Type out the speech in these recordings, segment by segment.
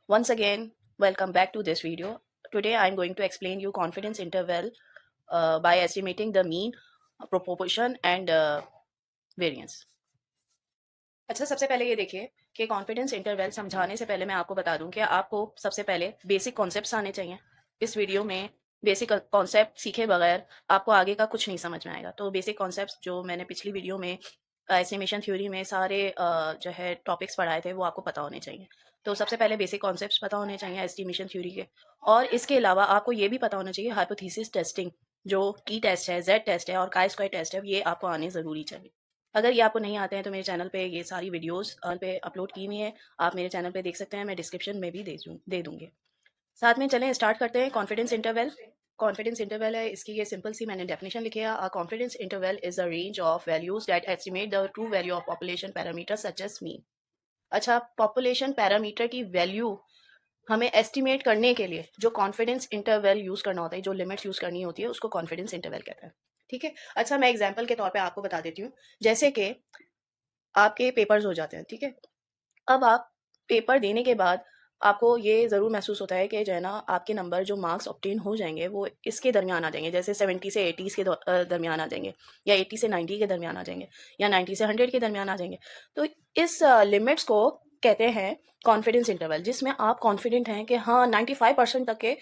Once again, welcome back to this video. Today I am going to explain you confidence interval by estimating the mean, proportion and variance. अच्छा, सबसे पहले ये देखिए कि confidence interval समझाने से पहले मैं आपको बता दूं कि आपको सबसे पहले बेसिक कॉन्सेप्ट्स आने चाहिए। इस वीडियो में बेसिक कॉन्सेप्ट सीखे बगैर आपको आगे का कुछ नहीं समझ में आएगा। तो बेसिक कॉन्सेप्ट्स जो मैंने पिछली वीडियो में एस्टिमेशन थ्योरी में सारे जो है टॉपिक्स पढ़ाए थे वो आपको पता होने चाहिए। तो सबसे पहले बेसिक कॉन्सेप्ट्स पता होने चाहिए एस्टिमेशन थ्योरी के। और इसके अलावा आपको ये भी पता होना चाहिए हाइपोथेसिस टेस्टिंग, जो टी टेस्ट है, जेड टेस्ट है और काई स्क्वायर टेस्ट है, ये आपको आने ज़रूरी चाहिए। अगर ये आपको नहीं आते हैं तो मेरे चैनल पे ये सारी वीडियोस पे अपलोड की हुई है, आप मेरे चैनल पे देख सकते हैं, मैं डिस्क्रिप्शन में भी दे दूंगी। साथ में चलें स्टार्ट करते हैं। कॉन्फिडेंस इंटरवल, कॉन्फिडेंस इंटरवल है, इसकी ये सिंपल सी मैंने डेफिनेशन लिखी है। A confidence interval is a range of values that estimate the true value of population parameter such as mean. अच्छा, पॉपुलेशन पैरामीटर की वैल्यू हमें एस्टिमेट करने के लिए जो कॉन्फिडेंस इंटरवल यूज करना होता है, जो लिमिट्स यूज करनी होती है, उसको कॉन्फिडेंस इंटरवल कहते हैं। ठीक है। अच्छा, मैं एग्जाम्पल के तौर पे आपको बता देती हूँ। जैसे कि आपके पेपर्स हो जाते हैं, ठीक है। अब आप पेपर देने के बाद आपको ये ज़रूर महसूस होता है कि जो है ना, आपके नंबर जो मार्क्स ऑब्टेन हो जाएंगे वो इसके दरमियान आ जाएंगे, जैसे 70 से 80 के दरमियान आ जाएंगे, या 80 से 90 के दरमियान आ जाएंगे, या 90 से 100 के दरमियान आ जाएंगे। तो इस लिमिट्स को कहते हैं कॉन्फिडेंस इंटरवल, जिसमें आप कॉन्फिडेंट हैं कि हाँ 95% तक के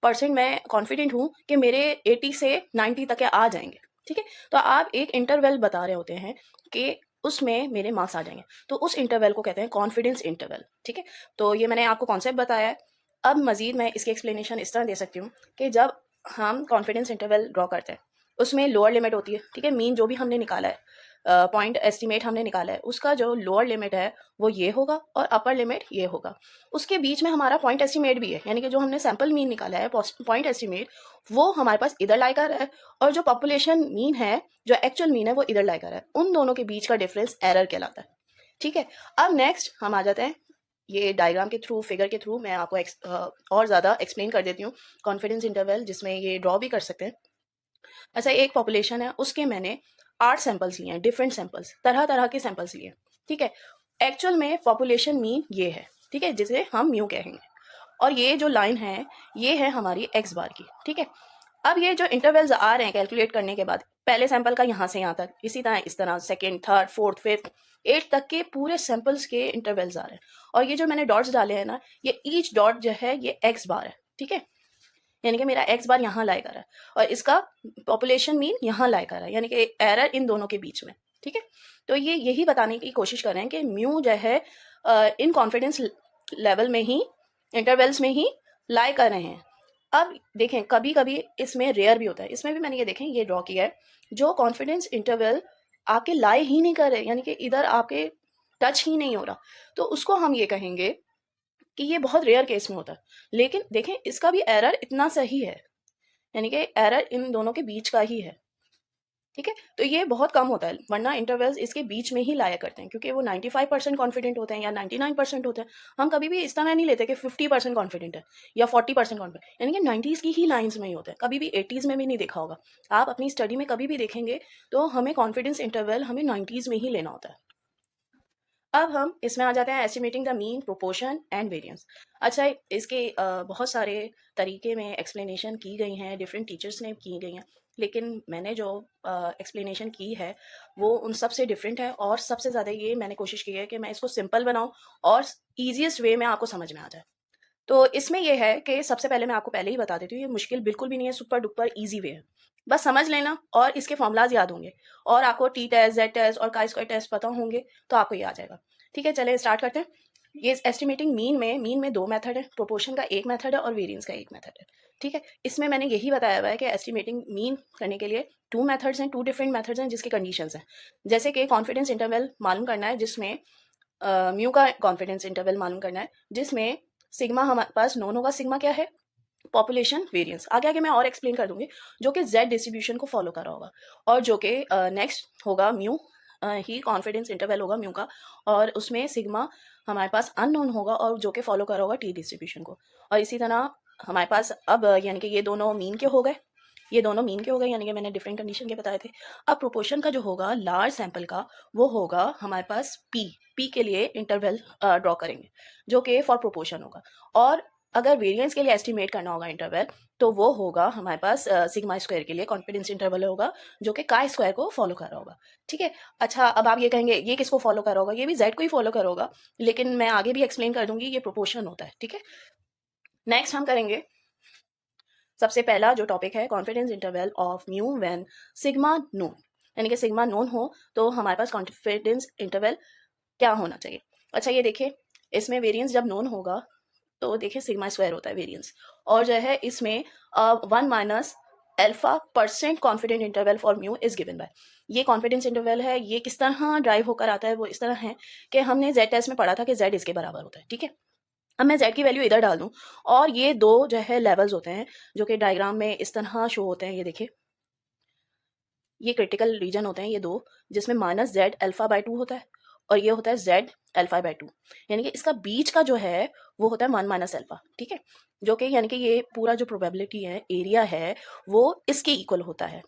परसेंट मैं कॉन्फिडेंट हूँ कि मेरे 80 से 90 तक के आ जाएंगे। ठीक है। तो आप एक इंटरवल बता रहे होते हैं कि उसमें मेरे मार्क्स आ जाएंगे, तो उस इंटरवल को कहते हैं कॉन्फिडेंस इंटरवल। ठीक है। तो ये मैंने आपको कॉन्सेप्ट बताया है। अब मजीद मैं इसकी एक्सप्लेनेशन इस तरह दे सकती हूँ कि जब हम कॉन्फिडेंस इंटरवल ड्रॉ करते हैं, उसमें लोअर लिमिट होती है। ठीक है। मीन जो भी हमने निकाला है, पॉइंट एस्टिमेट हमने निकाला है, उसका जो लोअर लिमिट है वो ये होगा और अपर लिमिट ये होगा। उसके बीच में हमारा पॉइंट एस्टिमेट भी है, यानी कि जो हमने सैंपल मीन निकाला है, पॉइंट एस्टिमेट, वो हमारे पास इधर लाई कर रहा है, और जो पॉपुलेशन मीन है, जो एक्चुअल मीन है, वो इधर लाई कर रहा है। उन दोनों के बीच का डिफरेंस एरर कहलाता है। ठीक है। अब नेक्स्ट हम आ जाते हैं, ये डायग्राम के थ्रू, फिगर के थ्रू मैं आपको और ज़्यादा एक्सप्लेन कर देती हूँ कॉन्फिडेंस इंटरवल, जिसमें ये ड्रॉ भी कर सकते हैं। अच्छा, एक पॉपुलेशन है, उसके मैंने 8 सैंपल्स लिए हैं, डिफरेंट सैंपल्स, तरह तरह के सैंपल्स लिए। ठीक है। एक्चुअल में पॉपुलेशन मीन ये है, ठीक है, जिसे हम म्यू कहेंगे, और ये जो लाइन है ये है हमारी एक्स बार की। ठीक है। अब ये जो इंटरवल्स आ रहे हैं कैलकुलेट करने के बाद, पहले सैंपल का यहाँ से यहाँ तक, इसी तरह इस तरह second, third, fourth, fifth, eight तक के पूरे सैंपल्स के इंटरवल्स आ रहे हैं। और ये जो मैंने डॉट्स डाले हैं ना, ये ईच डॉट जो है ये एक्स बार है। ठीक है। यानी कि मेरा एक्स बार यहाँ लाई कर रहा है और इसका पॉपुलेशन मीन यहाँ लाई कर रहा है, यानी कि एरर इन दोनों के बीच में। ठीक है। तो ये यही बताने की कोशिश कर रहे हैं कि म्यू जो है इन कॉन्फिडेंस लेवल में ही, इंटरवल्स में ही लाई कर रहे हैं। अब देखें, कभी कभी इसमें रेयर भी होता है, इसमें भी मैंने ये देखें ये ड्रॉ किया है, जो कॉन्फिडेंस इंटरवल आपके लाई ही नहीं कर रहे, यानी कि इधर आपके टच ही नहीं हो रहा, तो उसको हम ये कहेंगे कि ये बहुत रेयर केस में होता है। लेकिन देखें, इसका भी एरर इतना सही है, यानी कि एरर इन दोनों के बीच का ही है। ठीक है। तो ये बहुत कम होता है, वरना इंटरवल्स इसके बीच में ही लाया करते हैं, क्योंकि वो 95% कॉन्फिडेंट होते हैं या 99% होते हैं। हम कभी भी इस तरह नहीं लेते कि 50% कॉन्फिडेंट है या 40% कॉन्फिडेंट, यानी कि 90s की ही लाइंस में ही होते हैं, कभी भी 80s में भी नहीं देखा होगा। आप अपनी स्टडी में कभी भी देखेंगे तो हमें कॉन्फिडेंस इंटरवल हमें 90s में ही लेना होता है। अब हम इसमें आ जाते हैं estimating the mean, proportion and variance. अच्छा, इसके बहुत सारे तरीके में एक्सप्लेनेशन की गई हैं, डिफरेंट टीचर्स ने की गई हैं, लेकिन मैंने जो एक्सप्लेनेशन की है वो उन सब से डिफरेंट है, और सबसे ज़्यादा ये मैंने कोशिश की है कि मैं इसको सिंपल बनाऊं और ईजिएस्ट वे में आपको समझ में आ जाए। तो इसमें यह है कि सबसे पहले मैं आपको पहले ही बता देती हूँ, ये मुश्किल बिल्कुल भी नहीं है, सुपर डुपर ईजी वे है। बस समझ लेना और इसके फॉर्मूलाज याद होंगे, और आपको टी टेस्ट, जेड टेस्ट और काई स्क्वायर टेस्ट पता होंगे, तो आपको ये आ जाएगा। ठीक है, चले स्टार्ट करते हैं। ये एस्टिमेटिंग मीन में दो मेथड है, प्रोपोर्शन का एक मेथड है और वेरिएंस का एक मेथड है। ठीक है। इसमें मैंने यही बताया हुआ है कि एस्टिमेटिंग मीन करने के लिए टू मेथड्स हैं, टू डिफरेंट मेथड्स हैं, जिसके कंडीशंस हैं। जैसे कि कॉन्फिडेंस इंटरवल मालूम करना है, जिसमें म्यू का कॉन्फिडेंस इंटरवल मालूम करना है, जिसमें सिग्मा हमारे पास नोन होगा। सिग्मा क्या है? Population variance. आगे आगे मैं और एक्सप्लेन कर दूंगी, जो कि जेड डिस्ट्रीब्यूशन को फॉलो कर रहा होगा, और जो कि नेक्स्ट होगा म्यू ही कॉन्फिडेंस इंटरवल होगा म्यू का, और उसमें सिग्मा हमारे पास अननोन होगा, और जो कि फॉलो कर रहा होगा टी डिस्ट्रीब्यूशन को। और इसी तरह हमारे पास अब यानी कि ये दोनों मीन के हो गए, ये दोनों मीन के हो गए, यानी कि मैंने डिफरेंट कंडीशन के बताए थे। अब प्रोपोर्शन का जो होगा लार्ज सैंपल का, वो होगा हमारे पास पी के लिए इंटरवल ड्रॉ करेंगे, जो कि फॉर प्रोपोर्शन होगा। और अगर वेरिएंस के लिए एस्टिमेट करना होगा इंटरवल, तो वो होगा हमारे पास सिग्मा स्क्वायर के लिए कॉन्फिडेंस इंटरवल होगा, जो कि काय स्क्वायर को फॉलो कर रहा होगा। ठीक है। अच्छा, अब आप ये कहेंगे ये किसको फॉलो कर रहा होगा? ये भी जेड को ही फॉलो कर होगा, लेकिन मैं आगे भी एक्सप्लेन कर दूंगी, ये प्रोपोर्शन होता है। ठीक है। नेक्स्ट हम करेंगे सबसे पहला जो टॉपिक है, confidence interval of mu when sigma known, यानी कि सिग्मा नोन हो तो हमारे पास कॉन्फिडेंस इंटरवल क्या होना चाहिए। अच्छा, ये देखिए, इसमें वेरिएंस जब नोन होगा तो देखिए सिग्मा स्क्वायर होता है वेरिएंस, और जो है इसमें 1 minus alpha percent confident interval for mu is given by. ये कॉन्फिडेंस इंटरवल है, ये किस तरह ड्राइव होकर आता है, वो इस तरह है कि हमने जेड टेस्ट में पढ़ा था कि जेड इसके बराबर होता है। ठीक है। अब मैं जेड की वैल्यू इधर डाल दूं, और ये दो जो है लेवल्स होते हैं जो कि डायग्राम में इस तरह शो होते हैं। ये देखिए, ये क्रिटिकल रीजन होते हैं ये दो, जिसमें माइनस जेड अल्फा बाय 2 होता है, और ये होता है जेड अल्फा बाय 2, यानी कि इसका बीच का जो है वो होता है 1 माइनस अल्फा। ठीक है। जो कि यानी कि ये पूरा जो प्रोबेबिलिटी है, एरिया है, वो इसके इक्वल होता है,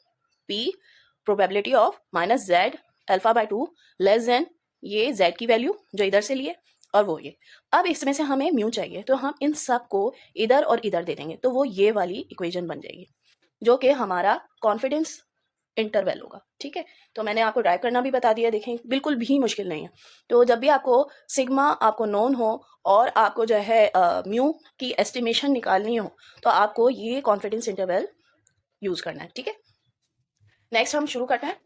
P probability of minus Z alpha by 2 less than ये जेड की वैल्यू जो इधर से लिए, और वो ये। अब इसमें से हमें म्यू चाहिए, तो हम इन सब को इधर और इधर दे देंगे, तो वो ये वाली इक्वेशन बन जाएगी, जो कि हमारा कॉन्फिडेंस इंटरवल होगा। ठीक है। तो मैंने आपको ड्राइव करना भी बता दिया, देखें बिल्कुल भी मुश्किल नहीं है। तो जब भी आपको सिग्मा आपको नोन हो और आपको जो है म्यू की एस्टिमेशन निकालनी हो, तो आपको ये कॉन्फिडेंस इंटरवल यूज करना है। ठीक है। नेक्स्ट हम शुरू करते हैं।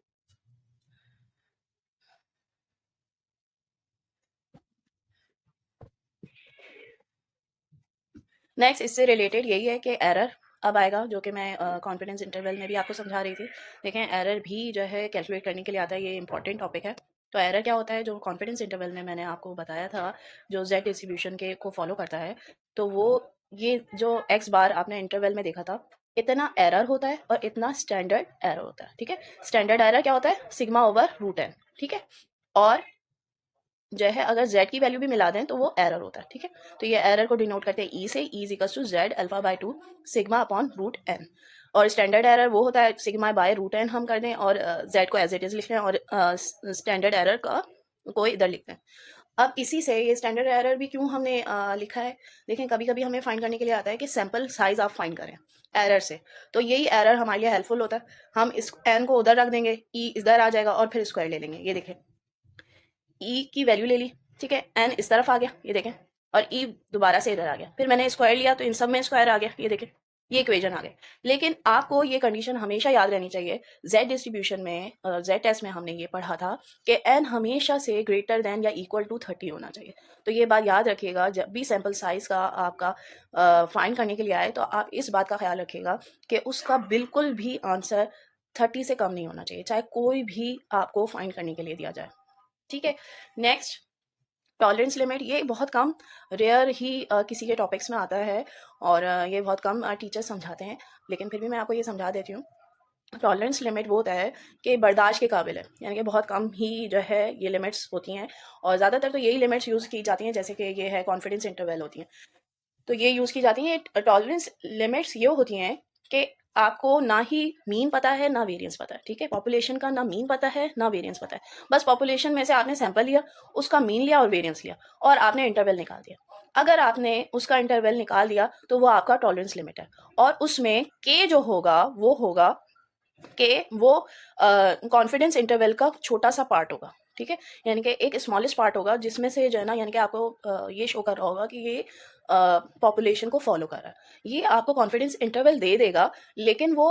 नेक्स्ट इससे रिलेटेड यही है कि एरर अब आएगा, जो कि मैं कॉन्फिडेंस इंटरवल में भी आपको समझा रही थी। देखें, एरर भी जो है कैलकुलेट करने के लिए आता है, ये इंपॉर्टेंट टॉपिक है। तो एरर क्या होता है, जो कॉन्फिडेंस इंटरवल में मैंने आपको बताया था, जो जेड डिस्ट्रीब्यूशन के को फॉलो करता है, तो वो ये जो एक्स बार आपने इंटरवल में देखा था, इतना एरर होता है और इतना स्टैंडर्ड एरर होता है। ठीक है। स्टैंडर्ड एरर क्या होता है, सिग्मा ओवर रूट एन। ठीक है। और जो है अगर z की वैल्यू भी मिला दें तो वो एरर होता है। ठीक है। तो ये एरर को डिनोट करते हैं ई से, E is equals to Z alpha by 2 sigma upon root N. और स्टैंडर्ड एरर वो होता है सिग्मा बाय रूट एन हम कर दें, और z को एज इट इज लिख लें, और स्टैंडर्ड एरर का को इधर लिखते हैं। अब इसी से ये स्टैंडर्ड एरर भी क्यों हमने लिखा है, देखें कभी कभी हमें फाइंड करने के लिए आता है कि सैंपल साइज आप फाइंड करें एरर से, तो यही एरर हमारे लिए हेल्पफुल होता है। हम इस एन को उधर रख देंगे, ई इधर आ जाएगा, और फिर स्क्वायर ले लेंगे। ये देखें, ई की वैल्यू ले ली, ठीक है, एन इस तरफ आ गया, ये देखें, और ई दोबारा से इधर आ गया, फिर मैंने स्क्वायर लिया तो इन सब में स्क्वायर आ गया, ये देखें, ये इक्वेशन आ गए। लेकिन आपको ये कंडीशन हमेशा याद रहनी चाहिए। जेड डिस्ट्रीब्यूशन में, जेड टेस्ट में हमने ये पढ़ा था कि एन हमेशा से ग्रेटर देन या इक्वल टू 30 होना चाहिए। तो ये बात याद रखिएगा, जब भी सैंपल साइज का आपका फाइंड करने के लिए आए, तो आप इस बात का ख्याल रखिएगा कि उसका बिल्कुल भी आंसर 30 से कम नहीं होना चाहिए, चाहे कोई भी आपको फाइंड करने के लिए दिया जाए। ठीक है। नेक्स्ट, टॉलरेंस लिमिट, ये बहुत कम, रेयर ही किसी के टॉपिक्स में आता है, और ये बहुत कम टीचर समझाते हैं, लेकिन फिर भी मैं आपको ये समझा देती हूँ। टॉलरेंस लिमिट वो होता है कि बर्दाश्त के काबिल है, यानी कि बहुत कम ही जो है ये लिमिट्स होती हैं, और ज़्यादातर तो यही लिमिट्स यूज़ की जाती हैं, जैसे कि ये है कॉन्फिडेंस इंटरवल होती हैं, तो ये यूज़ की जाती हैं। टॉलरेंस लिमिट्स ये होती हैं कि आपको ना ही मीन पता है ना वेरिएंस पता है। ठीक है। पॉपुलेशन का ना मीन पता है ना वेरिएंस पता है, बस पॉपुलेशन में से आपने सैंपल लिया, उसका मीन लिया और वेरिएंस लिया, और आपने इंटरवल निकाल दिया। अगर आपने उसका इंटरवल निकाल दिया तो वो आपका टॉलरेंस लिमिट है, और उसमें के जो होगा वो होगा कि वो कॉन्फिडेंस इंटरवल का छोटा सा पार्ट होगा। ठीक है। यानी कि एक स्मॉलेस्ट पार्ट होगा, जिसमें से जो है ना, यानी कि आपको ये शो कर रहा होगा कि ये पॉपुलेशन को फॉलो कर रहा है। ये आपको कॉन्फिडेंस इंटरवल दे देगा, लेकिन वो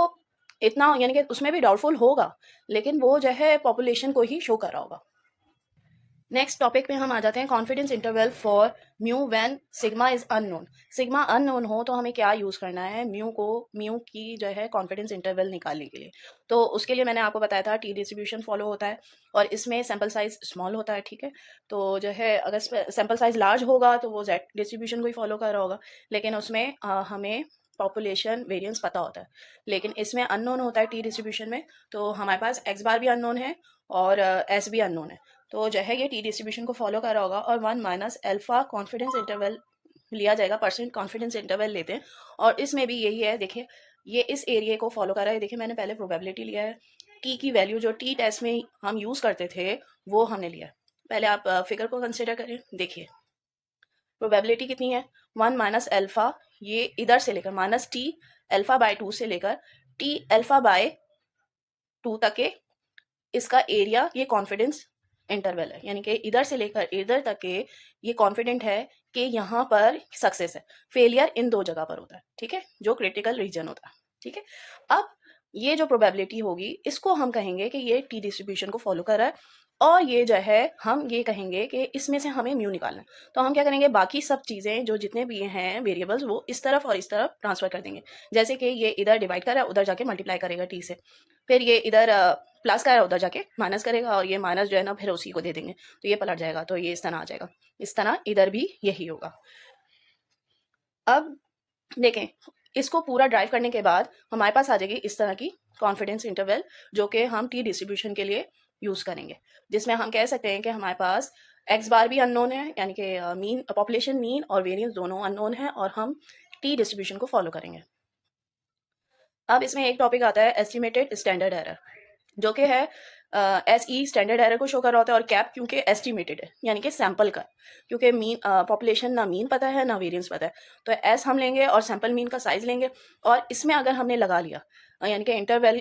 इतना, यानी कि उसमें भी डाउटफुल होगा, लेकिन वो जो है पॉपुलेशन को ही शो कर रहा होगा। नेक्स्ट टॉपिक पे हम आ जाते हैं, confidence interval for mu when sigma is unknown. Sigma unknown हो तो हमें क्या यूज़ करना है, म्यू की जो है कॉन्फिडेंस इंटरवल निकालने के लिए। तो उसके लिए मैंने आपको बताया था टी डिस्ट्रीब्यूशन फॉलो होता है, और इसमें सैंपल साइज स्मॉल होता है। ठीक है। तो जो है अगर सैंपल साइज लार्ज होगा तो वो जेड डिस्ट्रीब्यूशन को ही फॉलो कर रहा होगा, लेकिन उसमें हमें पॉपुलेशन वेरिएंस पता होता है, लेकिन इसमें अननोन होता है टी डिस्ट्रीब्यूशन में। तो हमारे पास एक्स बार भी अननोन है और एस भी अननोन है, तो जो है ये टी डिस्ट्रीब्यूशन को फॉलो कर रहा होगा, और 1 माइनस अल्फा कॉन्फिडेंस इंटरवल लिया जाएगा, परसेंट कॉन्फिडेंस इंटरवल लेते हैं। और इसमें भी यही है, देखिए ये इस एरिया को फॉलो कर रहा है। देखिए मैंने पहले प्रोबेबिलिटी लिया है, टी की वैल्यू जो टी टेस्ट में हम यूज़ करते थे वो हमने लिया है। पहले आप फिगर को कंसिडर करें। देखिए प्रोबेबिलिटी कितनी है, 1 माइनस एल्फा, ये इधर से लेकर माइनस टी एल्फा बाय 2 से लेकर टी एल्फा बाय 2 तक के इसका एरिया, ये कॉन्फिडेंस इंटरवल है, यानी कि इधर से लेकर इधर तक के ये कॉन्फिडेंट है कि यहाँ पर सक्सेस है। फेलियर इन दो जगह पर होता है, ठीक है, जो क्रिटिकल रीजन होता है, ठीक है। अब ये जो प्रोबेबिलिटी होगी इसको हम कहेंगे कि ये टी डिस्ट्रीब्यूशन को फॉलो कर रहा है, और ये जो है हम ये कहेंगे कि इसमें से हमें म्यू निकालना है। तो हम क्या करेंगे, बाकी सब चीज़ें जो जितने भी हैं वेरिएबल्स वो इस तरफ और इस तरफ ट्रांसफर कर देंगे। जैसे कि ये इधर डिवाइड कर रहा है, उधर जाके मल्टीप्लाई करेगा टी से, फिर ये इधर प्लस का है, उधर जाके माइनस करेगा, और ये माइनस जो है ना फिर उसी को दे देंगे, तो ये पलट जाएगा, तो ये इस तरह आ जाएगा। इस तरह इधर भी यही होगा। अब देखें, इसको पूरा ड्राइव करने के बाद हमारे पास आ जाएगी इस तरह की कॉन्फिडेंस इंटरवल, जो कि हम टी डिस्ट्रीब्यूशन के लिए यूज़ करेंगे, जिसमें हम कह सकते हैं कि हमारे पास एक्स बार भी अननोन है, यानी कि मीन पॉपुलेशन मीन और वेरिएंस दोनों अननोन है, और हम टी डिस्ट्रीब्यूशन को फॉलो करेंगे। अब इसमें एक टॉपिक आता है एस्टिमेटेड स्टैंडर्ड एरर, जो कि है एस ई स्टैंडर्ड एरर को शो कर रहा होता है, और कैप क्योंकि एस्टिमेटेड है यानी कि सैंपल का, क्योंकि मीन पॉपुलेशन ना मीन पता है ना वेरिएंस पता है, तो एस हम लेंगे और सैंपल मीन का साइज लेंगे, और इसमें अगर हमने लगा लिया यानी कि इंटरवल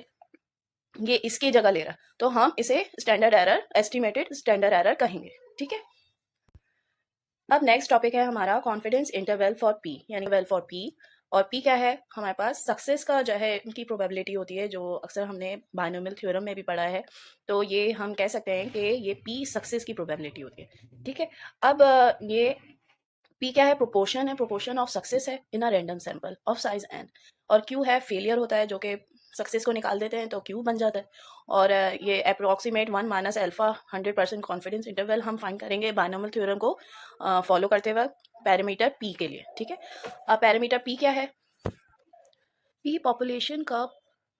ये इसकी जगह ले रहा, तो हम इसे standard error, estimated standard error कहेंगे, ठीक है। अब नेक्स्ट टॉपिक है हमारा कॉन्फिडेंस इंटरवल फॉर पी, यानी वेल फॉर पी। और पी क्या है, हमारे पास सक्सेस का जो है उनकी प्रोबेबिलिटी होती है, जो अक्सर हमने बायनोमियल थ्योरम में भी पढ़ा है, तो ये हम कह सकते हैं कि ये पी सक्सेस की प्रोबेबिलिटी होती है, ठीक है। अब ये पी क्या है, प्रोपोर्शन है, प्रोपोर्शन ऑफ सक्सेस है in a random sample of size n, और क्यू है फेलियर होता है, जो कि सक्सेस को निकाल देते हैं तो क्यू बन जाता है, और ये approximate 1 minus alpha 100% confidence interval हम फाइंड करेंगे बायनोमियल थ्योरम को फॉलो करते वक्त पैरामीटर पी के लिए, ठीक है। अब पैरामीटर पी क्या है, पी पॉपुलेशन का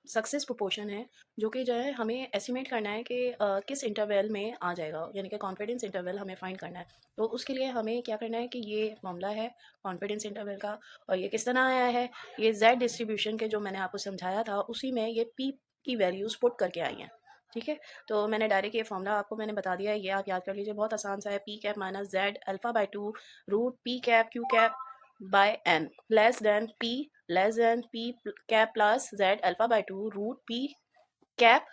सक्सेस प्रोपोर्शन है, जो कि जो है हमें एस्टिमेट करना है कि किस इंटरवल में आ जाएगा, यानी कि कॉन्फिडेंस इंटरवल हमें फाइंड करना है। तो उसके लिए हमें क्या करना है कि ये मामला है कॉन्फिडेंस इंटरवल का, और ये किस तरह आया है, ये जेड डिस्ट्रीब्यूशन के जो मैंने आपको समझाया था उसी में ये पी की वैल्यूज़ पुट करके आई हैं, ठीक है। तो मैंने डायरेक्ट ये फॉर्मूला आपको मैंने बता दिया है, ये आप याद कर लीजिए, बहुत आसान सा है। P cap minus Z alpha by 2 root P cap Q cap by N less than P cap plus Z alpha by 2 root P cap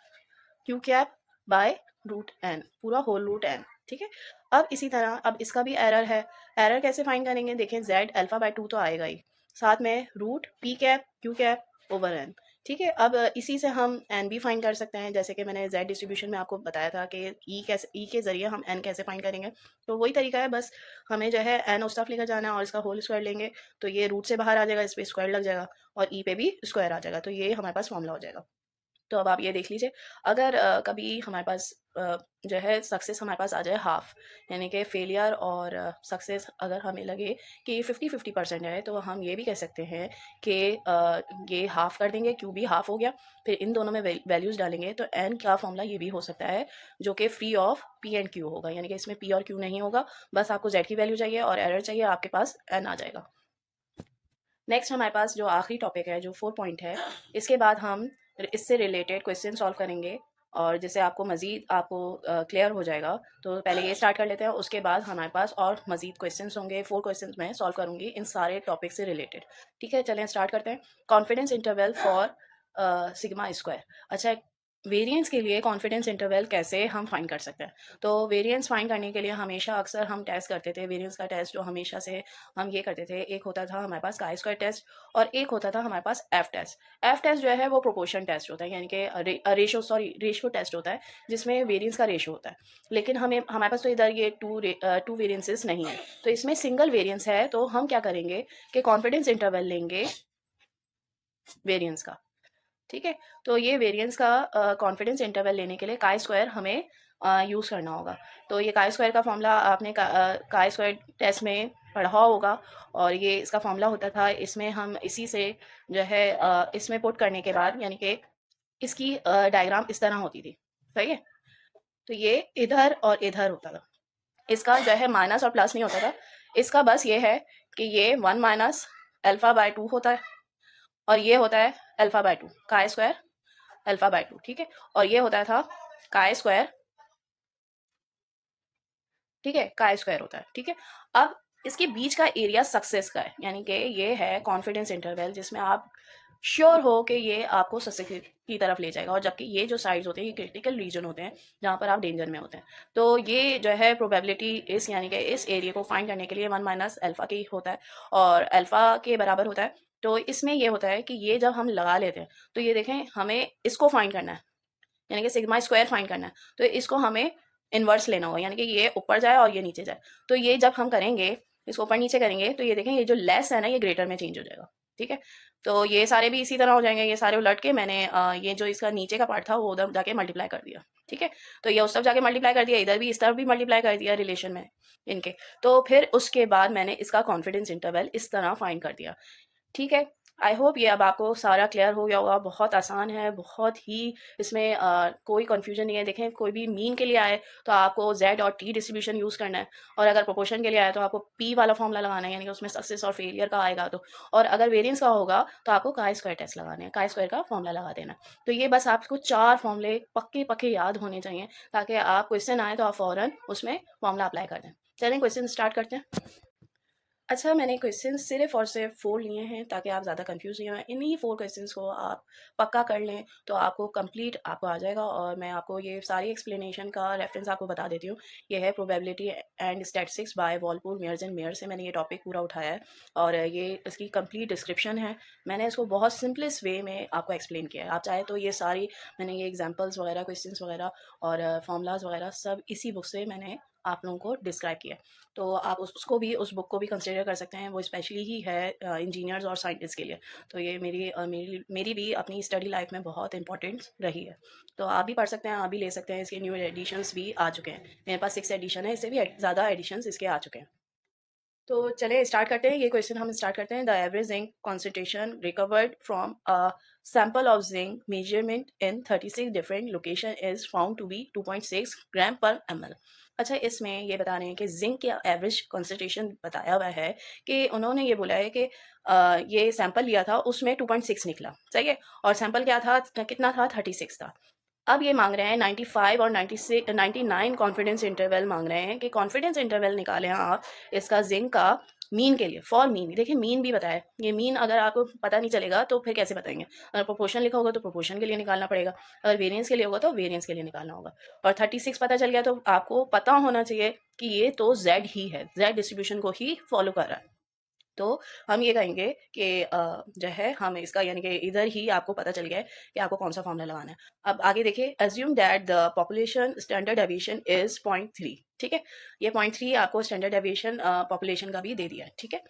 Q cap by root N, पूरा होल रूट एन, ठीक है। अब इसी तरह अब इसका भी error है, एरर कैसे फाइंड करेंगे, देखें जेड अल्फा बाय 2 तो आएगा ही, साथ में root P cap Q cap over N, ठीक है। अब इसी से हम एन भी फाइंड कर सकते हैं, जैसे कि मैंने जेड डिस्ट्रीब्यूशन में आपको बताया था कि ई कैसे, ई के ज़रिए हम एन कैसे फाइंड करेंगे, तो वही तरीका है, बस हमें जो है एन उस तरफ लेकर जाना है और इसका होल स्क्वायर लेंगे, तो ये रूट से बाहर आ जाएगा, इस पर स्क्वायर लग जाएगा, और ई पे भी स्क्वायर आ जाएगा, तो ये हमारे पास फॉर्मूला हो जाएगा। तो अब आप ये देख लीजिए, अगर कभी हमारे पास जो है सक्सेस हमारे पास आ जाए हाफ, यानी कि फेलियर और सक्सेस अगर हमें लगे कि 50-50% है, तो हम ये भी कह सकते हैं कि ये हाफ कर देंगे, क्यू भी हाफ हो गया, फिर इन दोनों में वैल्यूज़ डालेंगे, तो एन का फॉर्मूला ये भी हो सकता है, जो कि free of P and Q होगा, यानी कि इसमें पी और क्यू नहीं होगा, बस आपको जेड की वैल्यू चाहिए और एरर चाहिए, आपके पास एन आ जाएगा। नेक्स्ट हमारे पास जो आखिरी टॉपिक है, जो 4 पॉइंट है, इसके बाद हम इससे रिलेटेड क्वेश्चन सॉल्व करेंगे, और जिससे आपको मज़ीद आपको क्लियर हो जाएगा। तो पहले ये स्टार्ट कर लेते हैं, उसके बाद हमारे पास और मज़ीद क्वेश्चंस होंगे, 4 क्वेश्चंस मैं सॉल्व करूँगी इन सारे टॉपिक से रिलेटेड, ठीक है। चलें स्टार्ट करते हैं। Confidence interval for sigma square. अच्छा, वेरिएंस के लिए कॉन्फिडेंस इंटरवल कैसे हम फाइंड कर सकते हैं, तो वेरिएंस फाइंड करने के लिए हमेशा अक्सर हम टेस्ट करते थे, वेरिएंस का टेस्ट जो हमेशा से हम ये करते थे, एक होता था हमारे पास काई स्क्वायर टेस्ट, और एक होता था हमारे पास एफ टेस्ट। एफ टेस्ट जो है वो प्रोपोर्शन टेस्ट होता है, यानी कि रेशो टेस्ट होता है, जिसमें वेरिएंस का रेशो होता है, लेकिन हमें हमारे पास तो इधर ये टू वेरिएंसेस नहीं है, तो इसमें सिंगल वेरिएंस है, तो हम क्या करेंगे कि कॉन्फिडेंस इंटरवल लेंगे वेरिएंस का, ठीक है। तो ये वेरिएंस का कॉन्फिडेंस इंटरवल लेने के लिए काई स्क्वायर हमें यूज़ करना होगा। तो ये काई स्क्वायर का फॉर्मूला आपने काई स्क्वायर टेस्ट में पढ़ा होगा, और ये इसका फॉर्मूला होता था, इसमें हम इसी से जो है इसमें पुट करने के बाद, यानी कि इसकी डायग्राम इस तरह होती थी, सही है। तो ये इधर और इधर होता था, इसका जो है माइनस और प्लस नहीं होता था, इसका बस ये है कि ये 1 माइनस अल्फा बाय 2 होता है, और ये होता है alpha by 2, chi square alpha by 2, ठीक है। और ये होता था काय स्क्वायर, ठीक है, काय स्क्वायर होता है, ठीक है। अब इसके बीच का एरिया सक्सेस का है, यानी कि ये है कॉन्फिडेंस इंटरवल जिसमें आप श्योर हो कि ये आपको सक्सेस की तरफ ले जाएगा, और जबकि ये जो साइड्स होते हैं ये क्रिटिकल रीजन होते हैं जहाँ पर आप डेंजर में होते हैं। तो ये जो है प्रोबेबिलिटी इस यानी कि इस एरिया को फाइंड करने के लिए 1 माइनस अल्फा की होता है, और अल्फा के बराबर होता है। तो इसमें ये होता है कि ये जब हम लगा लेते हैं तो ये देखें हमें इसको फाइंड करना है, यानी कि सिग्मा स्क्वायर फाइंड करना है। तो इसको हमें इन्वर्स लेना होगा, यानी कि ये ऊपर जाए और ये नीचे जाए। तो ये जब हम करेंगे, इसको ऊपर नीचे करेंगे, तो ये देखें ये जो लेस है ना ये ग्रेटर में चेंज हो जाएगा, ठीक है। तो ये सारे भी इसी तरह हो जाएंगे, ये सारे उलट के मैंने ये जो इसका नीचे का पार्ट था वो उधर जाके मल्टीप्लाई कर दिया, ठीक है। तो ये उस तरफ जाके मल्टीप्लाई कर दिया, इधर भी इस तरफ भी मल्टीप्लाई कर दिया रिलेशन में इनके। तो फिर उसके बाद मैंने इसका कॉन्फिडेंस इंटरवल इस तरह फाइंड कर दिया, ठीक है। आई होप ये अब आपको सारा क्लियर हो गया होगा। बहुत आसान है, बहुत ही इसमें कोई कन्फ्यूजन नहीं है। देखें कोई भी मीन के लिए आए तो आपको जेड और टी डिस्ट्रीब्यूशन यूज़ करना है, और अगर प्रोपोर्शन के लिए आए तो आपको पी वाला फॉर्मूला लगाना है, यानी कि उसमें सक्सेस और फेलियर का आएगा। तो और अगर वेरिएंस का होगा तो आपको काय स्क्वायर टेस्ट लगाने हैं, काय स्क्वायर का फॉर्मूला लगा देना है। तो ये बस आपको 4 फॉर्मूले पक्के पक्के याद होने चाहिए, ताकि आप क्वेश्चन आए तो आप फ़ौरन उसमें फॉर्मूला अप्लाई कर दें। चलें क्वेश्चन स्टार्ट करते हैं। अच्छा, मैंने क्वेश्चन सिर्फ और सिर्फ 4 लिए हैं ताकि आप ज़्यादा कंफ्यूज नहीं हो। इन्हीं 4 क्वेश्चंस को आप पक्का कर लें तो आपको कंप्लीट आपको आ जाएगा। और मैं आपको ये सारी एक्सप्लेनेशन का रेफरेंस आपको बता देती हूँ। ये है probability and statistics by Walpole, Myers and Myer से मैंने ये टॉपिक पूरा उठाया है, और ये इसकी कंप्लीट डिस्क्रिप्शन है। मैंने इसको बहुत सिंपलेस्ट वे में आपको एक्सप्लेन किया है। आप चाहे तो ये सारी मैंने ये एग्जाम्पल्स वगैरह, क्वेश्चंस वगैरह और फार्मूलाज वगैरह सब इसी बुक से मैंने आप लोगों को डिस्क्राइब किया है। तो आप उसको भी, उस बुक को भी कंसिडर कर सकते हैं। वो स्पेशली ही है इंजीनियर्स और साइंटिस्ट के लिए। तो ये मेरी भी अपनी स्टडी लाइफ में बहुत इंपॉर्टेंट रही है। तो आप भी पढ़ सकते हैं, आप भी ले सकते हैं। इसके न्यू एडिशंस भी आ चुके हैं, मेरे पास 6 एडिशन है, इससे भी ज़्यादा एडिशंस इसके आ चुके हैं। तो चले स्टार्ट करते हैं। ये क्वेश्चन हम स्टार्ट करते हैं। The average zinc concentration recovered from a sample of zinc measurement in 36 different location is found to be 2.6 gram per ml। अच्छा, इसमें ये बता रहे हैं कि जिंक के एवरेज कॉन्सेंट्रेशन बताया हुआ है कि उन्होंने ये बोला है कि ये सैंपल लिया था उसमें 2.6 निकला, सही है। और सैंपल क्या था, कितना था, 36 था। अब ये मांग रहे हैं 95 और 96 99 कॉन्फिडेंस इंटरवल मांग रहे हैं कि कॉन्फिडेंस इंटरवल निकालें आप इसका जिंक का मीन के लिए, फॉर मीन। देखिए मीन भी बताया, ये मीन अगर आपको पता नहीं चलेगा तो फिर कैसे बताएंगे। अगर प्रोपोर्शन लिखा होगा तो प्रोपोर्शन के लिए निकालना पड़ेगा, अगर वेरिएंस के लिए होगा तो वेरिएंस के लिए निकालना होगा। और 36 पता चल गया तो आपको पता होना चाहिए कि ये तो जेड ही है, जेड डिस्ट्रीब्यूशन को ही फॉलो कर रहा है। तो हम ये कहेंगे कि जो है हम इसका यानी कि इधर ही आपको पता चल गया है कि आपको कौन सा फॉर्मूला लगाना है। अब आगे देखिए, assume that the population standard deviation is 0.3, ठीक है। ये 0.3 आपको स्टैंडर्ड डेविएशन पॉपुलेशन का भी दे दिया है, ठीक है।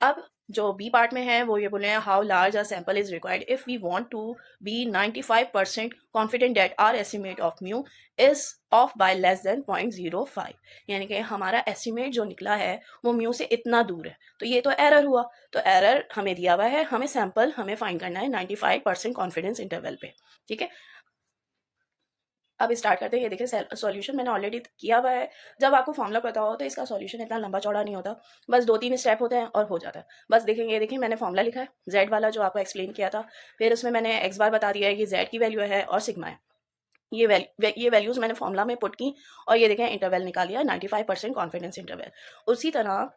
अब जो बी पार्ट में है वो ये बोले हैं, how large a sample is required if we want to be 95% confident that our estimate of mu is off by less than 0.05, यानी कि हमारा एस्टिमेट जो निकला है वो म्यू से इतना दूर है। तो ये तो एरर हुआ। तो एरर हमें दिया हुआ है, हमें सैंपल हमें फाइंड करना है 95% कॉन्फिडेंस इंटरवल पे, ठीक है। अब स्टार्ट करते हैं। ये देखिए सॉल्यूशन मैंने ऑलरेडी किया हुआ है। जब आपको फॉर्मूला पता हो तो इसका सॉल्यूशन इतना लंबा चौड़ा नहीं होता, बस 2-3 स्टेप होते हैं और हो जाता है। बस देखेंगे, ये देखिए मैंने फॉर्मूला लिखा है जेड वाला जो आपको एक्सप्लेन किया था, फिर उसमें मैंने एक्स बार बता दिया है, ये जेड की वैल्यू है और सिग्मा है। ये वैल्यूज मैंने फॉर्मूला में पुट की और ये देखें इंटरवल निकाल लिया 95% कॉन्फिडेंस इंटरवल। उसी तरह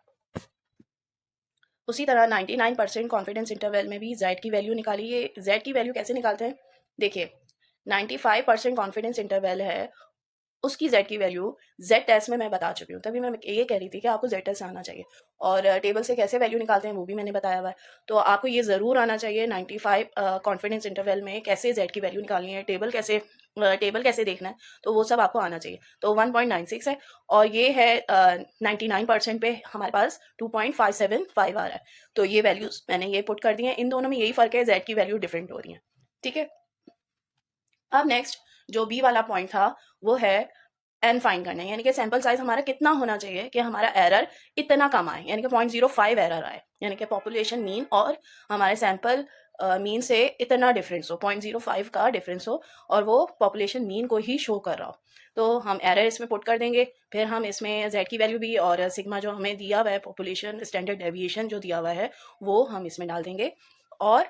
99% कॉन्फिडेंस इंटरवल में भी जेड की वैल्यू निकाली। ये जेड की वैल्यू कैसे निकालते हैं, देखिए 95% कॉन्फिडेंस इंटरवल है, उसकी जेड की वैल्यू जेड टेस्ट में मैं बता चुकी हूँ। तभी मैं ये कह रही थी कि आपको जेड टेस्ट आना चाहिए, और टेबल से कैसे वैल्यू निकालते हैं वो भी मैंने बताया हुआ है। तो आपको ये ज़रूर आना चाहिए 95 कॉन्फिडेंस इंटरवल में कैसे जेड की वैल्यू निकालनी है, टेबल कैसे देखना है, तो वो सब आपको आना चाहिए। तो 1.96 है, और ये है 99% पे हमारे पास 2.575 आ रहा है। तो ये वैल्यूज मैंने ये पुट कर दी हैं। इन दोनों में यही फ़र्क है, जेड की वैल्यू डिफरेंट हो रही है, ठीक है। अब नेक्स्ट जो बी वाला पॉइंट था वो है एन फाइंड करना है, यानी कि सैंपल साइज हमारा कितना होना चाहिए कि हमारा एरर इतना कम आए, यानी कि 0.05 एरर आए, यानी कि पॉपुलेशन मीन और हमारे सैंपल मीन से इतना डिफरेंस हो, 0.05 का डिफरेंस हो, और वो पॉपुलेशन मीन को ही शो कर रहा हो। तो हम एरर इसमें पुट कर देंगे, फिर हम इसमें जेड की वैल्यू भी और सिग्मा जो हमें दिया हुआ है, पॉपुलेशन स्टैंडर्ड डेविएशन जो दिया हुआ है वो हम इसमें डाल देंगे। और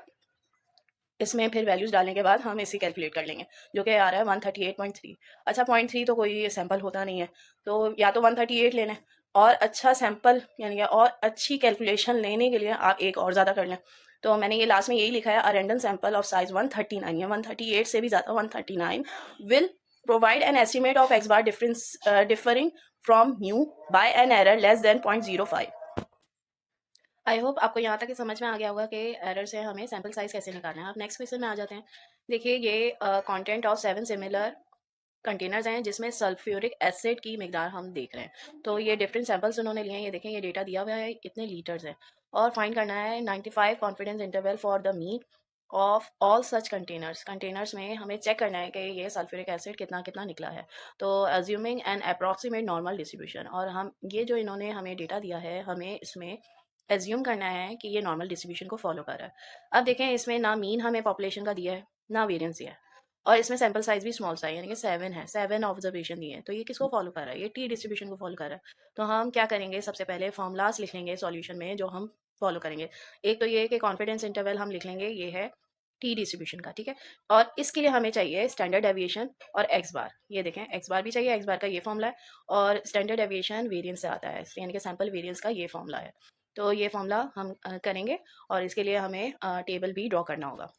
इसमें फिर वैल्यूज़ डालने के बाद हम इसे कैलकुलेट कर लेंगे, जो कि आ रहा है 138.3। अच्छा 0.3 तो कोई सैंपल होता नहीं है, तो या तो 138 ले लें, और अच्छा सैंपल यानी कि और अच्छी कैलकुलेशन लेने के लिए आप एक और ज़्यादा कर लें। तो मैंने ये लास्ट में यही लिखा है, अ रैंडम सैंपल ऑफ साइज 139 या 138 से भी ज़्यादा 139 will provide an estimate of x bar difference differing from mu by an error less than 0.05। I hope आपको यहाँ तक ही समझ में आ गया होगा कि एरर से हमें सैम्पल साइज कैसे निकालना है। अब नेक्स्ट क्वेश्चन में आ जाते हैं। देखिए ये कंटेंट ऑफ 7 सिमिलर कंटेनर्स हैं जिसमें सल्फ्यूरिक एसिड की मिकदार हम देख रहे हैं। तो ये डिफरेंट सैंपल्स उन्होंने लिए हैं, ये देखें ये डेटा दिया हुआ है, इतने लीटर्स हैं, और फाइंड करना है 95 confidence interval for the mean of all such containers में हमें चेक करना है कि ये सल्फ्यूरिक एसिड कितना कितना निकला है। तो assuming an approximate normal distribution, और हम ये जो इन्होंने हमें डेटा दिया है हमें इसमें एज्यूम करना है कि ये नॉर्मल डिस्ट्रीब्यूशन को फॉलो कर रहा है। अब देखें इसमें ना मीन हमें पॉपुलेशन का दिया है ना वेरियंस दिया है, और इसमें सैंपल साइज भी स्मॉल सा है, यानी कि 7 है, 7 ऑब्जर्वेशन दिए हैं। तो ये किसको फॉलो कर रहा है? ये टी डिस्ट्रीब्यूशन को फॉलो कर रहा है। तो हम क्या करेंगे, सबसे पहले फॉर्मूलाज लिख लेंगे सॉल्यूशन में जो हम फॉलो करेंगे। एक तो ये कि कॉन्फिडेंस इंटरवल हम लिख लेंगे, ये है टी डिस्ट्रीब्यूशन का, ठीक है। और इसके लिए हमें चाहिए स्टैंडर्ड डेविएशन और एक्स बार। ये देखें एक्स बार भी चाहिए, एक्स बार का ये फॉर्मूला है, और स्टैंडर्ड डेविएशन वेरियंस से आता है, यानी कि सैंपल वेरियंस का ये फॉर्मूला है। तो ये फॉर्मूला हम करेंगे, और इसके लिए हमें टेबल भी ड्रॉ करना होगा।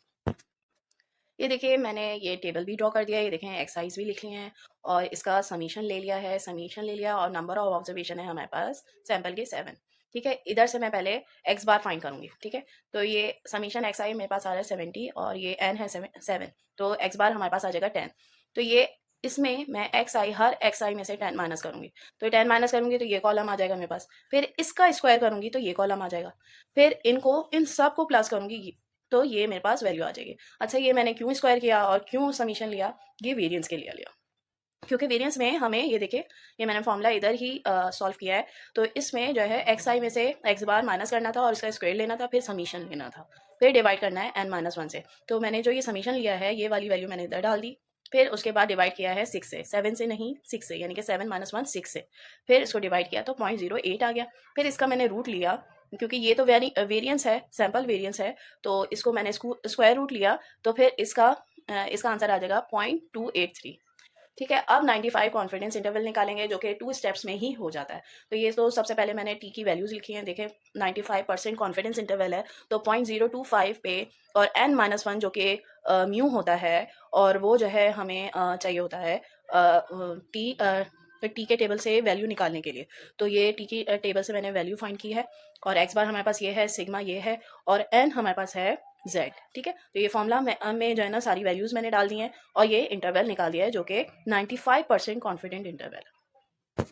ये देखिए मैंने ये टेबल भी ड्रॉ कर दिया है, ये देखें एक्सरसाइज भी लिख ली हैं, और इसका समीशन ले लिया है, और नंबर ऑफ ऑब्जर्वेशन है हमारे पास सैंपल के 7। ठीक है, इधर से मैं पहले एक्स बार फाइंड करूंगी। ठीक है, तो ये समीशन एक्स आई मेरे पास आ रहा है 70, और ये एन है 7, तो एक्स बार हमारे पास आ जाएगा 10। तो ये इसमें मैं एक्स आई, हर एक्स आई में से 10 माइनस करूंगी, तो 10 माइनस करूंगी तो ये कॉलम आ जाएगा मेरे पास, फिर इसका स्क्वायर करूंगी तो ये कॉलम आ जाएगा, फिर इनको इन सब को प्लस करूंगी तो ये मेरे पास वैल्यू आ जाएगी। अच्छा ये मैंने क्यों स्क्वायर किया और क्यों समीशन लिया, ये वेरिएंस के लिए लिया, क्योंकि वेरिएंस में हमें ये देखिए ये मैंने फॉर्मूला इधर ही सॉल्व किया है, तो इसमें जो है एक्स आई में से एक्स बार माइनस करना था और इसका स्क्वायर लेना था, फिर समीशन लेना था, फिर डिवाइड करना है n-1 से। तो मैंने जो ये समीशन लिया है ये वाली वैल्यू मैंने इधर डाल दी, फिर उसके बाद डिवाइड किया है 6 से, 7 से नहीं 6 से, यानी कि 7-1 6 से, फिर इसको डिवाइड किया तो 0.08 आ गया। फिर इसका मैंने रूट लिया, क्योंकि ये तो वेरिएंस है, सैम्पल वेरिएंस है, तो इसको मैंने स्क्वायर रूट लिया, तो फिर इसका आंसर आ जाएगा 0.283। ठीक है, अब 95 कॉन्फिडेंस इंटरवल निकालेंगे जो कि 2 स्टेप्स में ही हो जाता है। तो ये तो सबसे पहले मैंने टी की वैल्यूज लिखी हैं, देखें 95% कॉन्फिडेंस इंटरवल है, तो 0.025 पे, और n-1 जो कि म्यू होता है, और वो जो है हमें चाहिए होता है टी के टेबल से वैल्यू निकालने के लिए। तो ये टी की टेबल से मैंने वैल्यू फाइंड की है, और एक्स बार हमारे पास ये है, सिग्मा ये है, और एन हमारे पास है z। ठीक है, तो ये फॉर्मूला में जो है ना सारी वैल्यूज मैंने डाल दी हैं, और ये इंटरवल निकाल दिया है जो कि 95% कॉन्फिडेंट इंटरवल।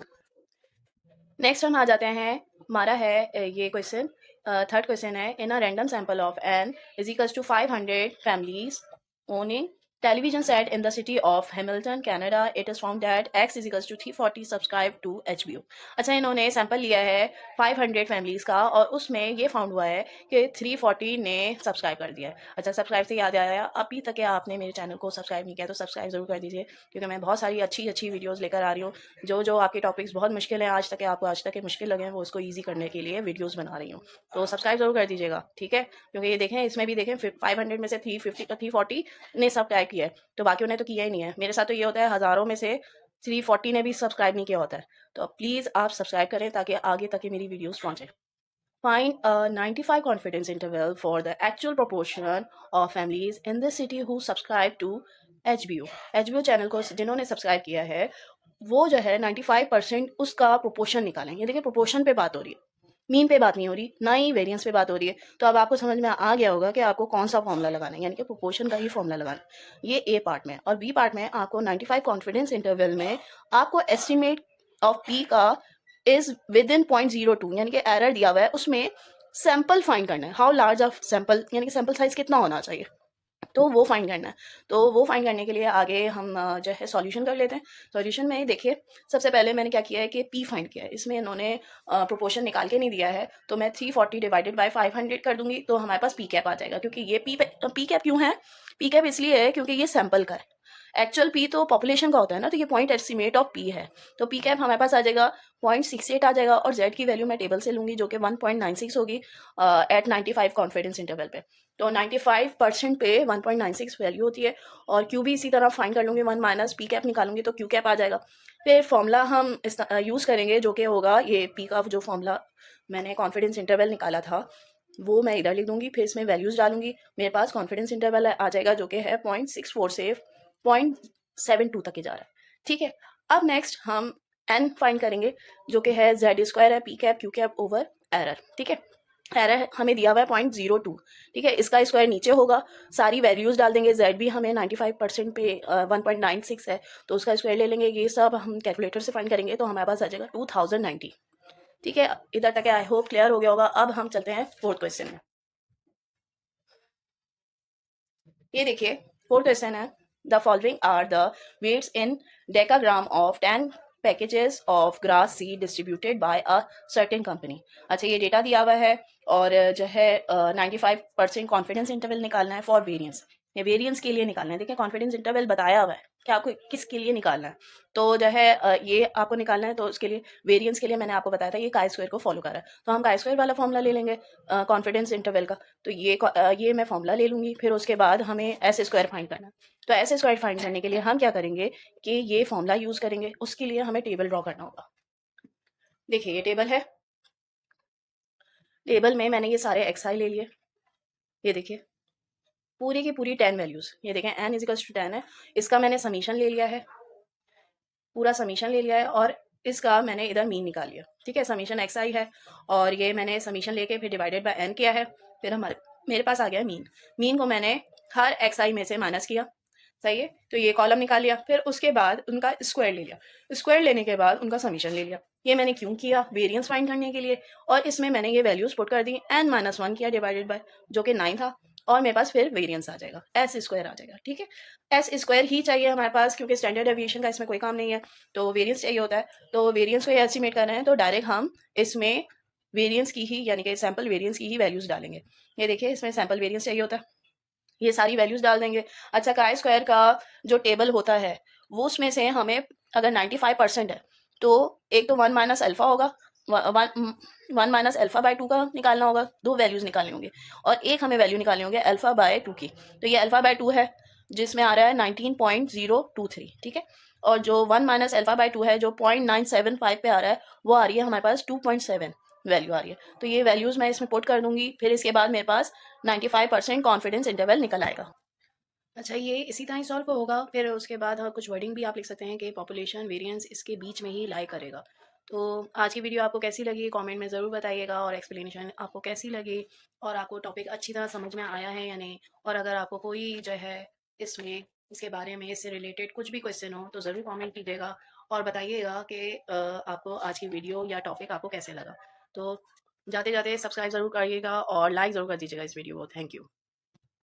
नेक्स्ट हम आ जाते हैं, हमारा है ये क्वेश्चन, थर्ड क्वेश्चन है, in a random sample of n is equals to 500 families owning television set in the city of Hamilton, Canada, it is found that X is equals to 340 subscribe to HBO। अच्छा इन्होंने sample लिया है 500 families का, और उसमें ये found हुआ है कि 340 ने सब्सक्राइब कर दिया है। अच्छा सब्सक्राइब से याद आया, अभी तक आपने मेरे चैनल को सब्सक्राइब नहीं किया तो सब्सक्राइब जरूर कर दीजिए, क्योंकि मैं बहुत सारी अच्छी वीडियोज़ लेकर आ रही हूँ। जो आपके टॉपिक्स बहुत मुश्किल हैं आज तक, आपको आज तक के मुश्किल लगे हैं, वो उसको ईजी करने के लिए वीडियोज़ बना रही हूँ, तो सब्सक्राइब जरूर कर दीजिएगा। ठीक है, क्योंकि ये देखें इसमें भी देखें 500 में से 340 ने सब्सक्राइब किया है, तो बाकियों ने तो किया ही नहीं है। मेरे साथ तो ये होता है हज़ारों में से 340 ने भी सब्सक्राइब नहीं किया होता है, तो प्लीज़ आप सब्सक्राइब करें ताकि आगे तक मेरी वीडियोज़ पहुँचे। Find a 95 confidence interval for the actual proportion of families in the city who subscribe to HBO। HBO channel को जिन्होंने सब्सक्राइब किया है वो जो है 95% उसका प्रोपोर्शन निकालेंगे। देखिए प्रोपोर्शन पे बात हो रही है, मीन पे बात नहीं हो रही, ना ही वेरिएंस पे बात हो रही है। तो अब आपको समझ में आ गया होगा कि आपको कौन सा फॉर्मूला लगाना है, यानी कि प्रोपोर्शन का ही फॉर्मूला लगाना है। ये ए पार्ट में, और बी पार्ट में आपको 95 कॉन्फिडेंस इंटरवल में आपको एस्टिमेट ऑफ पी का इज विद इन 0.02, यानी कि एरर दिया हुआ है उसमें सैंपल फाइंड करना है, हाउ लार्ज ऑफ सैंपल, यानी कि सैंपल साइज कितना होना चाहिए, तो वो फाइंड करना है। तो वो फाइंड करने के लिए आगे हम जो है सॉल्यूशन कर लेते हैं। सॉल्यूशन में देखिए सबसे पहले मैंने क्या किया है कि पी फाइंड किया है, इसमें इन्होंने प्रोपोर्शन निकाल के नहीं दिया है, तो मैं 340 डिवाइडेड बाय 500 कर दूंगी, तो हमारे पास पी कैप आ जाएगा। क्योंकि ये पी कैप क्यों है, पी कैप इसलिए है क्योंकि ये सैंपल का है, एक्चुअल पी तो पॉपुलेशन का होता है ना, तो ये पॉइंट एस्टिमेट ऑफ पी है। तो पी कैप हमारे पास आ जाएगा 0.68 आ जाएगा, और जेड की वैल्यू मैं टेबल से लूंगी जो कि 1.96 होगी एट 95 कॉन्फिडेंस इंटरवल पे। तो 95% पे 1.96 वैल्यू होती है, और क्यू भी इसी तरह फाइंड कर लूंगी, 1 माइनस पी कैप निकालूंगी तो क्यू कैप आ जाएगा। फिर फॉर्मूला हम यूज़ करेंगे जो कि होगा ये पी का जो फॉर्मूला मैंने कॉन्फिडेंस इंटरवल निकाला था वो मैं इधर लिख दूंगी, फिर इसमें वैल्यूज डालूंगी, मेरे पास कॉन्फिडेंस इंटरवल आ जाएगा जो कि है 0.64 से 0.72 तक ही जा रहा है। ठीक है, अब नेक्स्ट हम एन फाइंड करेंगे जो कि है जेड स्क्वायर है P cap Q cap over error. ठीक है, एरर हमें दिया हुआ है 0.02। ठीक है, इसका स्क्वायर नीचे होगा, सारी वैल्यूज डाल देंगे, जेड भी हमें 95% पे 1.96 है तो उसका स्क्वायर ले लेंगे, ये सब हम कैलकुलेटर से फाइंड करेंगे तो हमारे पास आ जाएगा 2090। ठीक है, इधर तक आई होप क्लियर हो गया होगा। अब हम चलते हैं फोर्थ क्वेश्चन में। ये देखिए, फोर्थ क्वेश्चन है the following are the weights in decagram of 10 packages of grass seed distributed by a certain company. अच्छा, ये डेटा दिया हुआ है और जो है 95% कॉन्फिडेंस इंटरवल निकालना है फॉर वेरियंस। ये वेरियंस के लिए निकालना है। देखिए कॉन्फिडेंस इंटरवल बताया हुआ है कि आपको किसके लिए निकालना है, तो जो है ये आपको निकालना है। तो उसके लिए वेरियंस के लिए मैंने आपको बताया था ये काई स्क्वायर को फॉलो कर रहा है, तो हम काई स्क्वायर वाला फॉर्मूला ले लेंगे कॉन्फिडेंस इंटरवल का। तो ये मैं फॉर्मूला ले लूंगी, फिर उसके बाद हमें एस स्क्वायर फाइंड करना है। तो एस स्क्वायर फाइंड करने के लिए हम क्या करेंगे कि ये फॉर्मूला यूज करेंगे, उसके लिए हमें टेबल ड्रॉ करना होगा। देखिए ये टेबल है, टेबल में मैंने ये सारे एक्सआई ले लिए, ये देखिए पूरी की पूरी 10 वैल्यूज, ये देखें एन इजिकल्स टू 10 है, इसका मैंने समीशन ले लिया है, पूरा समीशन ले लिया है, और इसका मैंने इधर मीन निकाल लिया। ठीक है, समीशन एक्स आई है और ये मैंने समीशन लेके फिर डिवाइडेड बाय एन किया है, फिर हमारे मेरे पास आ गया मीन। मीन को मैंने हर एक्स आई में से माइनस किया, सही है, तो ये कॉलम निकाल लिया, फिर उसके बाद उनका स्क्वायर ले लिया, स्क्वायर लेने के बाद उनका समीशन ले लिया। ये मैंने क्यों किया, वेरिएंस फाइंड करने के लिए, और इसमें मैंने ये वैल्यूज पुट कर दी, एन माइनस 1 किया डिवाइडेड बाय जो कि 9 था, और मेरे पास फिर वेरिएंस आ जाएगा, एस स्क्वायर आ जाएगा। ठीक है, एस स्क्वायर ही चाहिए हमारे पास क्योंकि स्टैंडर्ड एविएशन का इसमें कोई काम नहीं है, तो वेरिएंस चाहिए होता है। तो वेरिएंस को एस्टिमेट कर रहे हैं तो डायरेक्ट हम इसमें वेरिएंस की ही यानी कि सैंपल वेरिएंस की ही वैल्यूज डालेंगे। ये देखिए इसमें सैंपल वेरिएंस चाहिए होता है, ये सारी वैल्यूज डाल देंगे। अच्छा, काई स्क्वायर का जो टेबल होता है वो उसमें से हमें अगर 95% है तो एक तो 1 माइनस अल्फा होगा, 1 माइनस अल्फा बाय 2 का निकालना होगा, दो वैल्यूज निकालनी होंगी, और एक हमें वैल्यू निकालनी होगी अल्फा बाय 2 की। तो ये अल्फा बाय 2 है जिसमें आ रहा है 19.023। ठीक है, और जो 1 माइनस अल्फा बाय 2 है जो 0.975 पे आ रहा है वो आ रही है हमारे पास 2.7 वैल्यू आ रही है। तो ये वैल्यूज मैं इसमें पुट कर दूंगी, फिर इसके बाद मेरे पास 95% कॉन्फिडेंस इंटरवल निकल आएगा। अच्छा, ये इसी तरह ही सॉल्व होगा, फिर उसके बाद हाँ, कुछ वर्डिंग भी आप लिख सकते हैं कि पॉपुलेशन वेरिएंस इसके बीच में ही लाई करेगा। तो आज की वीडियो आपको कैसी लगी कमेंट में ज़रूर बताइएगा, और एक्सप्लेनेशन आपको कैसी लगी, और आपको टॉपिक अच्छी तरह समझ में आया है या नहीं, और अगर आपको कोई जो है इसमें इसके बारे में इससे रिलेटेड कुछ भी क्वेश्चन हो तो ज़रूर कमेंट कीजिएगा और बताइएगा कि आपको आज की वीडियो या टॉपिक आपको कैसे लगा। तो जाते जाते सब्सक्राइब ज़रूर करिएगा और लाइक ज़रूर कर दीजिएगा इस वीडियो को। Thank you.